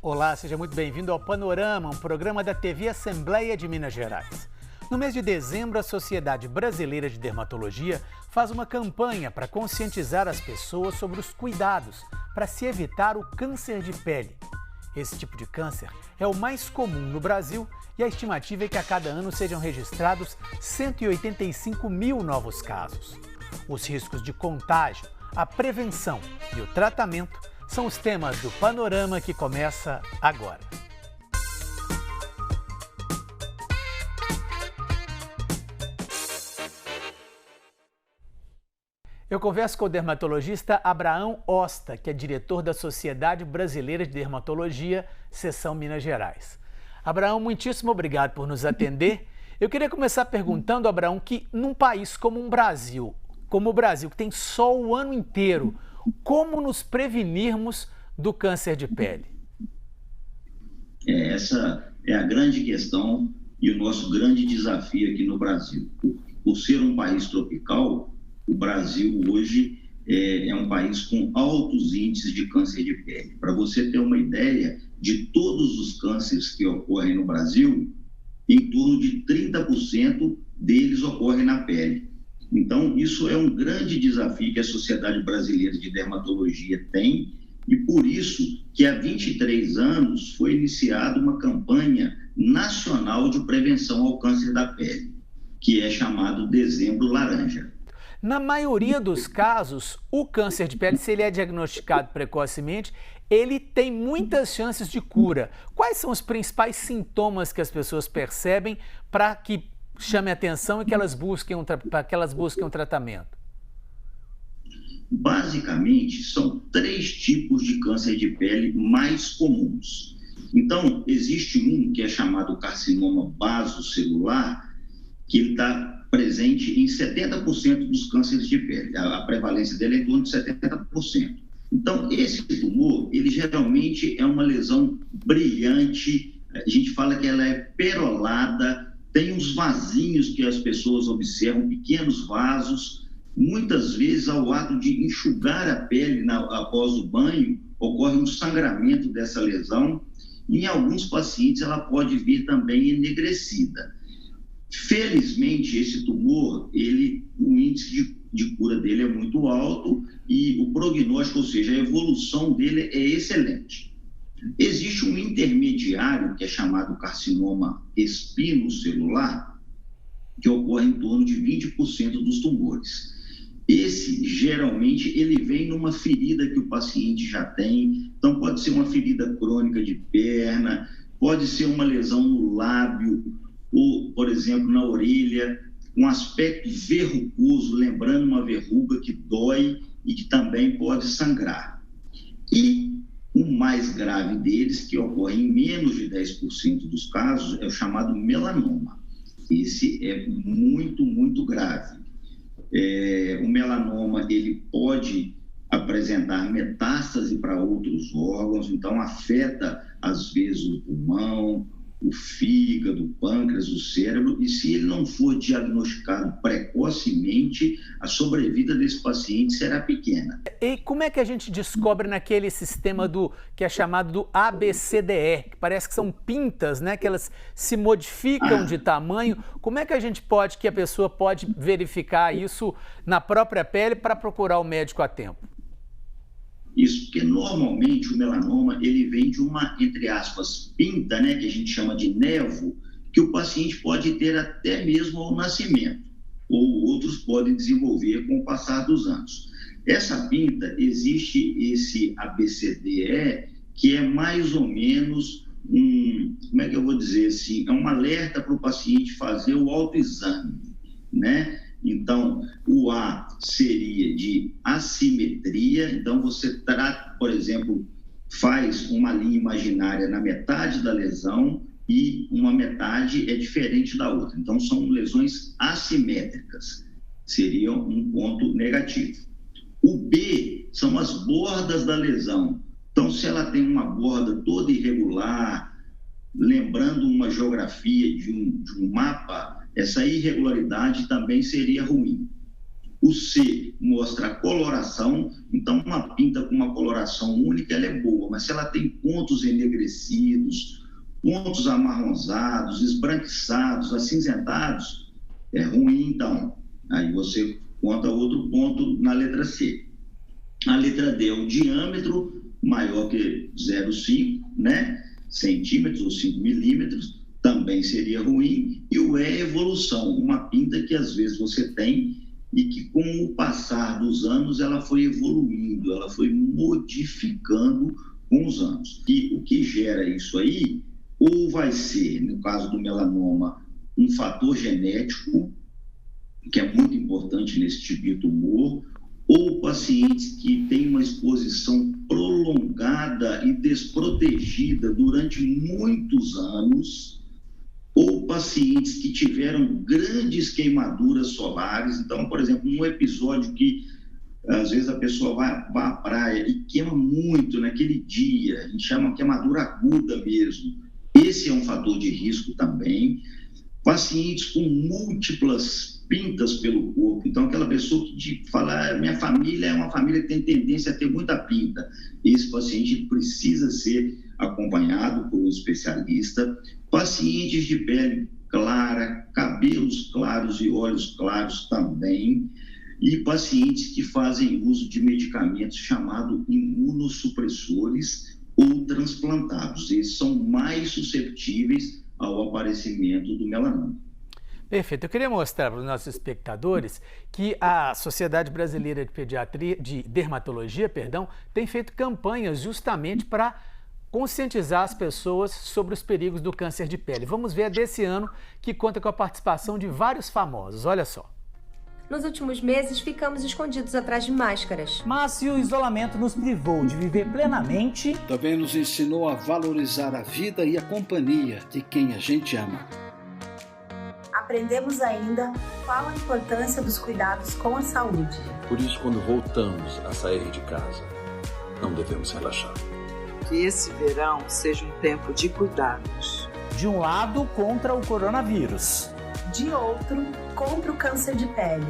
Olá, seja muito bem-vindo ao Panorama, um programa da TV Assembleia de Minas Gerais. No mês de dezembro, a Sociedade Brasileira de Dermatologia faz uma campanha para conscientizar as pessoas sobre os cuidados para se evitar o câncer de pele. Esse tipo de câncer é o mais comum no Brasil e a estimativa é que a cada ano sejam registrados 185 mil novos casos. Os riscos de contágio, a prevenção e o tratamento são os temas do Panorama que começa agora. Eu converso com o dermatologista Abraão Osta, que é diretor da Sociedade Brasileira de Dermatologia, seção Minas Gerais. Abraão, muitíssimo obrigado por nos atender. Eu queria começar perguntando, Abraão, que num país como o Brasil, que tem sol o ano inteiro, como nos prevenirmos do câncer de pele? Essa é a grande questão e o nosso grande desafio aqui no Brasil. Por ser um país tropical, o Brasil hoje é um país com altos índices de câncer de pele. Para você ter uma ideia de todos os cânceres que ocorrem no Brasil, em torno de 30% deles ocorrem na pele. Então, isso é um grande desafio que a Sociedade Brasileira de Dermatologia tem e por isso que há 23 anos foi iniciada uma campanha nacional de prevenção ao câncer da pele, que é chamado Dezembro Laranja. Na maioria dos casos, o câncer de pele, se ele é diagnosticado precocemente, ele tem muitas chances de cura. Quais são os principais sintomas que as pessoas percebem para que chame a atenção e que elas busquem um tratamento? Basicamente, são 3 tipos de câncer de pele mais comuns. Então, existe um que é chamado carcinoma basocelular, que está presente em 70% dos cânceres de pele. A prevalência dele é em torno de 70%. Então, esse tumor, ele geralmente é uma lesão brilhante, a gente fala que ela é perolada, tem uns vasinhos que as pessoas observam, pequenos vasos. Muitas vezes, ao ato de enxugar a pele após o banho, ocorre um sangramento dessa lesão. Em alguns pacientes, ela pode vir também enegrecida. Felizmente, esse tumor, o índice de cura dele é muito alto e o prognóstico, ou seja, a evolução dele é excelente. Existe um intermediário, que é chamado carcinoma espinocelular, que ocorre em torno de 20% dos tumores. Esse, geralmente, ele vem numa ferida que o paciente já tem. Então, pode ser uma ferida crônica de perna, pode ser uma lesão no lábio, ou, por exemplo, na orelha, um aspecto verrucoso, lembrando uma verruga que dói e que também pode sangrar. E o mais grave deles, que ocorre em menos de 10% dos casos, é o chamado melanoma. Esse é muito, muito grave. O melanoma, ele pode apresentar metástase para outros órgãos, então afeta, às vezes, o pulmão, o fígado, o pâncreas, o cérebro, e se ele não for diagnosticado precocemente, a sobrevida desse paciente será pequena. E como é que a gente descobre naquele sistema que é chamado do ABCDE, que parece que são pintas, né, que elas se modificam de tamanho? Como é que a pessoa pode verificar isso na própria pele para procurar o médico a tempo? Isso, porque normalmente o melanoma, ele vem de uma, entre aspas, pinta, né, que a gente chama de névoa, que o paciente pode ter até mesmo ao nascimento, ou outros podem desenvolver com o passar dos anos. Essa pinta, existe esse ABCDE, que é mais ou menos como é que eu vou dizer assim, é um alerta para o paciente fazer o autoexame, né? Então, o A seria de assimetria, então você trata, por exemplo, faz uma linha imaginária na metade da lesão e uma metade é diferente da outra. Então, são lesões assimétricas, seria um ponto negativo. O B são as bordas da lesão. Então, se ela tem uma borda toda irregular, lembrando uma geografia de um mapa, essa irregularidade também seria ruim. O C mostra a coloração. Então, uma pinta com uma coloração única, ela é boa, mas se ela tem pontos enegrecidos, pontos amarronzados, esbranquiçados, acinzentados, é ruim, então. Aí você conta outro ponto na letra C. A letra D é o diâmetro maior que 0,5, né? Centímetros ou 5 milímetros, também seria ruim. E o E é evolução, uma pinta que às vezes você tem e que com o passar dos anos ela foi evoluindo, ela foi modificando com os anos. E o que gera isso aí, ou vai ser, no caso do melanoma, um fator genético, que é muito importante nesse tipo de tumor, ou pacientes que têm uma exposição prolongada e desprotegida durante muitos anos, ou pacientes que tiveram grandes queimaduras solares. Então, por exemplo, um episódio que às vezes a pessoa vai à praia e queima muito naquele dia, a gente chama de queimadura aguda mesmo. Esse é um fator de risco também. Pacientes com múltiplas pintas pelo corpo. Então, aquela pessoa que fala, minha família é uma família que tem tendência a ter muita pinta. Esse paciente precisa ser acompanhado por um especialista. Pacientes de pele clara, cabelos claros e olhos claros também. E pacientes que fazem uso de medicamentos chamados imunossupressores ou transplantados. Esses são mais suscetíveis ao aparecimento do melanoma. Perfeito. Eu queria mostrar para os nossos espectadores que a Sociedade Brasileira de Dermatologia, tem feito campanhas justamente para conscientizar as pessoas sobre os perigos do câncer de pele. Vamos ver a desse ano, que conta com a participação de vários famosos. Olha só. Nos últimos meses, ficamos escondidos atrás de máscaras. Mas se o isolamento nos privou de viver plenamente, também nos ensinou a valorizar a vida e a companhia de quem a gente ama. Aprendemos ainda qual a importância dos cuidados com a saúde. Por isso, quando voltamos a sair de casa, não devemos relaxar. Que esse verão seja um tempo de cuidados. De um lado, contra o coronavírus. De outro, contra o câncer de pele.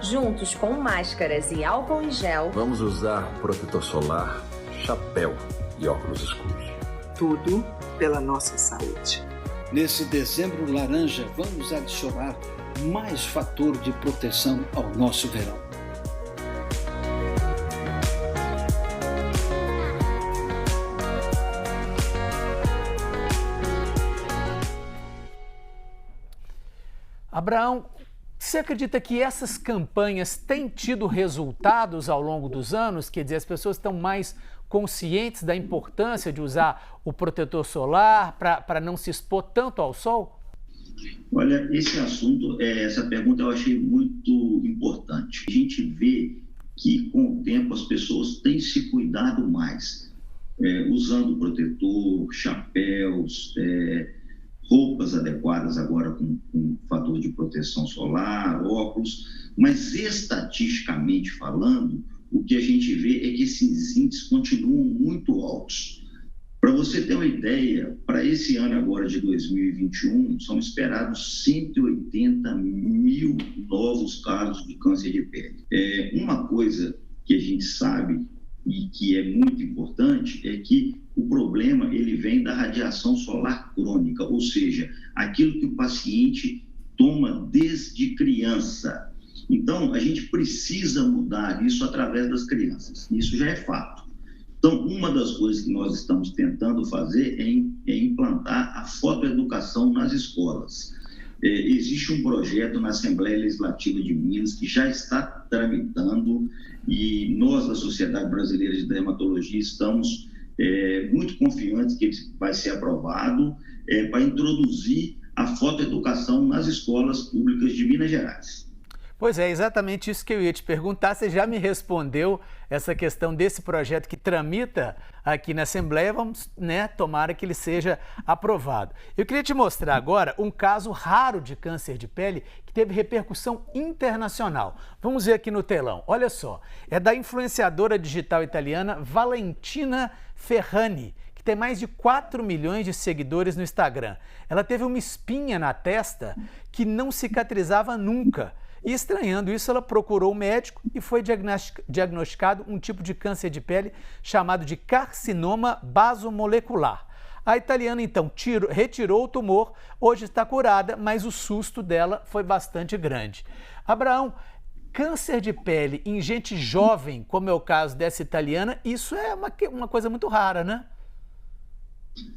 Juntos com máscaras e álcool em gel. Vamos usar protetor solar, chapéu e óculos escuros. Tudo pela nossa saúde. Nesse dezembro laranja, vamos adicionar mais fator de proteção ao nosso verão. Abraão, você acredita que essas campanhas têm tido resultados ao longo dos anos? Quer dizer, as pessoas estão mais conscientes da importância de usar o protetor solar para não se expor tanto ao sol? Olha, esse assunto, essa pergunta eu achei muito importante. A gente vê que com o tempo as pessoas têm se cuidado mais, usando protetor, chapéus, roupas adequadas agora com fator de proteção solar, óculos, mas estatisticamente falando, o que a gente vê é que esses índices continuam muito altos. Para você ter uma ideia, para esse ano agora de 2021, são esperados 180 mil novos casos de câncer de pele. Uma coisa que a gente sabe e que é muito importante é que o problema ele vem da radiação solar crônica, ou seja, aquilo que o paciente toma desde criança. Então, a gente precisa mudar isso através das crianças. Isso já é fato. Então, uma das coisas que nós estamos tentando fazer é implantar a fotoeducação nas escolas. Existe um projeto na Assembleia Legislativa de Minas que já está tramitando e nós, da Sociedade Brasileira de Dermatologia, estamos muito confiantes que ele vai ser aprovado para introduzir a fotoeducação nas escolas públicas de Minas Gerais. Pois é, exatamente isso que eu ia te perguntar. Você já me respondeu essa questão desse projeto que tramita aqui na Assembleia. Vamos, tomara que ele seja aprovado. Eu queria te mostrar agora um caso raro de câncer de pele que teve repercussão internacional. Vamos ver aqui no telão. Olha só, é da influenciadora digital italiana Valentina Ferrani, que tem mais de 4 milhões de seguidores no Instagram. Ela teve uma espinha na testa que não cicatrizava nunca. E estranhando isso, ela procurou o médico e foi diagnosticado um tipo de câncer de pele chamado de carcinoma basomolecular. A italiana, então, retirou o tumor, hoje está curada, mas o susto dela foi bastante grande. Abraão, câncer de pele em gente jovem, como é o caso dessa italiana, isso é uma coisa muito rara, né?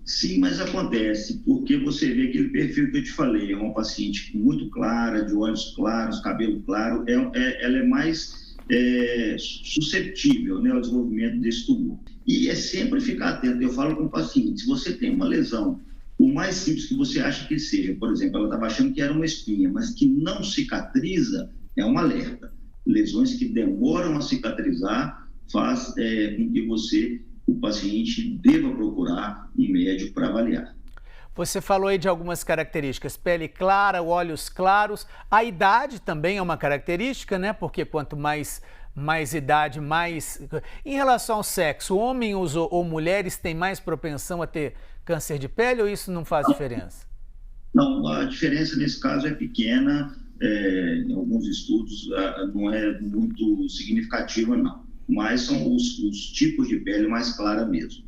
Sim, mas acontece, porque você vê aquele perfil que eu te falei, é uma paciente muito clara, de olhos claros, cabelo claro, ela é mais suscetível, né, ao desenvolvimento desse tumor. E é sempre ficar atento. Eu falo com o paciente, se você tem uma lesão, o mais simples que você acha que seja, por exemplo, ela estava achando que era uma espinha, mas que não cicatriza, é um alerta. Lesões que demoram a cicatrizar faz com que o paciente deva procurar um médico para avaliar. Você falou aí de algumas características, pele clara, olhos claros, a idade também é uma característica, né? Porque quanto mais idade, mais... Em relação ao sexo, homens ou mulheres têm mais propensão a ter câncer de pele ou isso não faz diferença? Não, a diferença nesse caso é pequena, em alguns estudos não é muito significativa, não. Mas são os tipos de pele mais clara mesmo.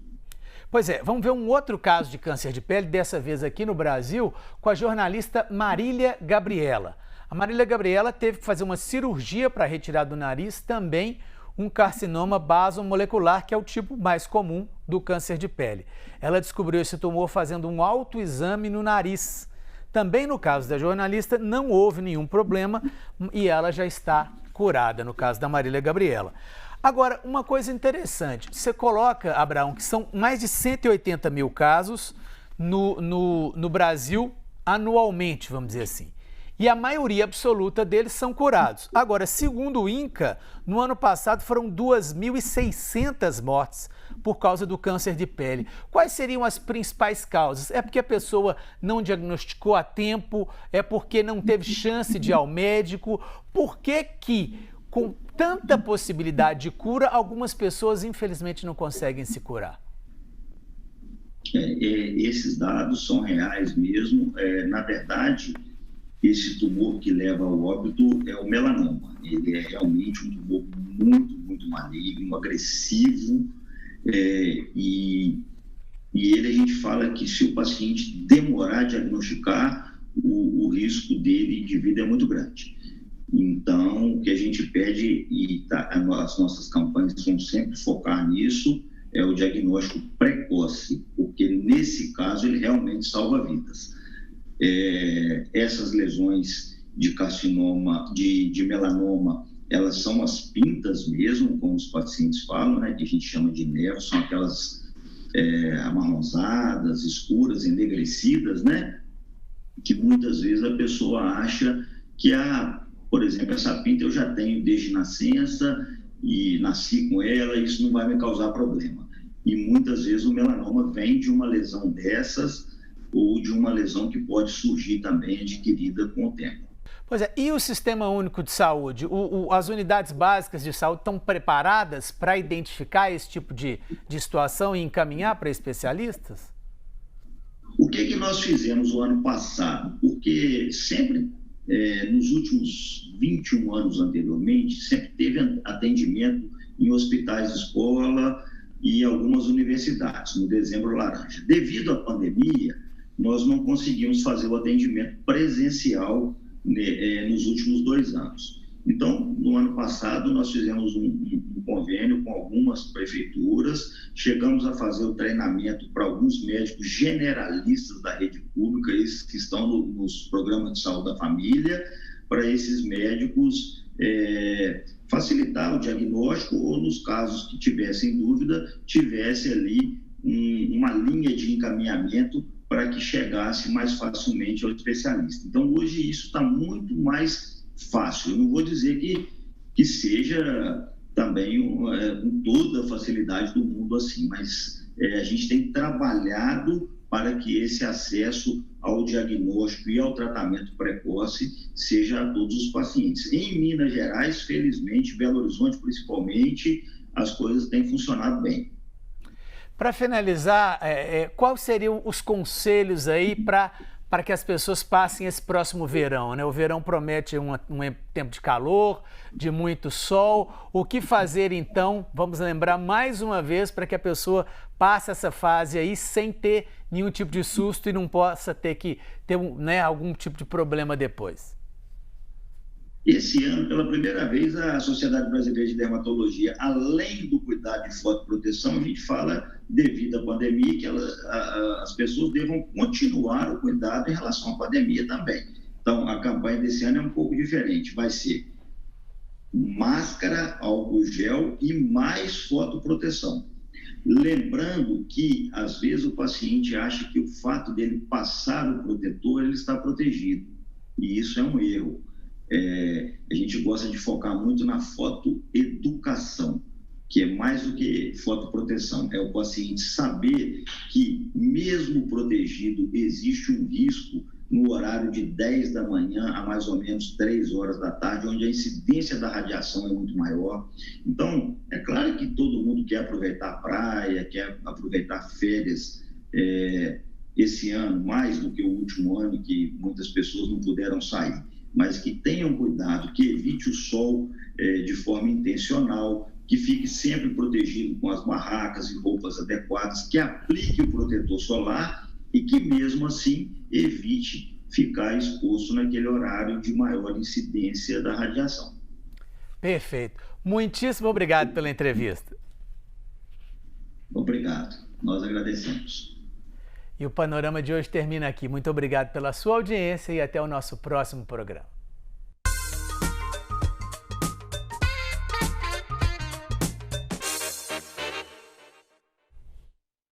Pois é, vamos ver um outro caso de câncer de pele, dessa vez aqui no Brasil, com a jornalista Marília Gabriela. A Marília Gabriela teve que fazer uma cirurgia para retirar do nariz também um carcinoma basomolecular, que é o tipo mais comum do câncer de pele. Ela descobriu esse tumor fazendo um autoexame no nariz. Também no caso da jornalista não houve nenhum problema e ela já está curada, no caso da Marília Gabriela. Agora, uma coisa interessante, você coloca, Abraão, que são mais de 180 mil casos no Brasil anualmente, vamos dizer assim. E a maioria absoluta deles são curados. Agora, segundo o INCA, no ano passado foram 2.600 mortes por causa do câncer de pele. Quais seriam as principais causas? É porque a pessoa não diagnosticou a tempo? É porque não teve chance de ir ao médico? Por que com tanta possibilidade de cura, algumas pessoas infelizmente não conseguem se curar? Esses dados são reais mesmo. Na verdade, esse tumor que leva ao óbito é o melanoma. Ele é realmente um tumor muito, muito maligno, agressivo, e ele, a gente fala que se o paciente demorar a diagnosticar, o risco dele de vida é muito grande. Então, o que a gente pede, as nossas campanhas vão sempre focar nisso, é o diagnóstico precoce, porque nesse caso ele realmente salva vidas. Essas lesões de carcinoma, de melanoma, elas são as pintas mesmo, como os pacientes falam, né, que a gente chama de nervo, são aquelas amarronzadas, escuras, enegrecidas, né, que muitas vezes a pessoa acha que por exemplo, essa pinta eu já tenho desde nascença e nasci com ela, isso não vai me causar problema. E muitas vezes o melanoma vem de uma lesão dessas ou de uma lesão que pode surgir também adquirida com o tempo. Pois é, e o Sistema Único de Saúde? As unidades básicas de saúde estão preparadas para identificar esse tipo de situação e encaminhar para especialistas? O que nós fizemos o ano passado? Porque sempre... nos últimos 21 anos anteriormente, sempre teve atendimento em hospitais de escola e algumas universidades, no Dezembro Laranja. Devido à pandemia, nós não conseguimos fazer o atendimento presencial nos últimos 2 anos. Então, no ano passado, nós fizemos um convênio com algumas prefeituras, chegamos a fazer o treinamento para alguns médicos generalistas da rede pública, esses que estão nos programas de saúde da família, para esses médicos facilitar o diagnóstico ou, nos casos que tivessem dúvida, tivesse ali uma linha de encaminhamento para que chegasse mais facilmente ao especialista. Então, hoje isso está muito mais fácil. Eu não vou dizer que seja também com toda a facilidade do mundo assim, mas a gente tem trabalhado para que esse acesso ao diagnóstico e ao tratamento precoce seja a todos os pacientes. Em Minas Gerais, felizmente, Belo Horizonte principalmente, as coisas têm funcionado bem. Para finalizar, quais seriam os conselhos aí para para que as pessoas passem esse próximo verão, né? O verão promete um tempo de calor, de muito sol. O que fazer então? Vamos lembrar mais uma vez para que a pessoa passe essa fase aí sem ter nenhum tipo de susto e não possa ter que ter algum tipo de problema depois. Esse ano, pela primeira vez, a Sociedade Brasileira de Dermatologia, além do cuidado de fotoproteção, a gente fala, devido à pandemia, que as pessoas devam continuar o cuidado em relação à pandemia também. Então, a campanha desse ano é um pouco diferente. Vai ser máscara, álcool gel e mais fotoproteção. Lembrando que, às vezes, o paciente acha que o fato dele passar o protetor, ele está protegido. E isso é um erro. A gente gosta de focar muito na fotoeducação, que é mais do que fotoproteção. É o paciente saber que, mesmo protegido, existe um risco no horário de 10 da manhã a mais ou menos 3 horas da tarde, onde a incidência da radiação é muito maior. Então, é claro que todo mundo quer aproveitar a praia, quer aproveitar férias, esse ano, mais do que o último ano, que muitas pessoas não puderam sair. Mas que tenham cuidado, que evite o sol de forma intencional, que fique sempre protegido com as barracas e roupas adequadas, que aplique o protetor solar e que, mesmo assim, evite ficar exposto naquele horário de maior incidência da radiação. Perfeito. Muitíssimo obrigado pela entrevista. Obrigado. Nós agradecemos. E o Panorama de hoje termina aqui. Muito obrigado pela sua audiência e até o nosso próximo programa.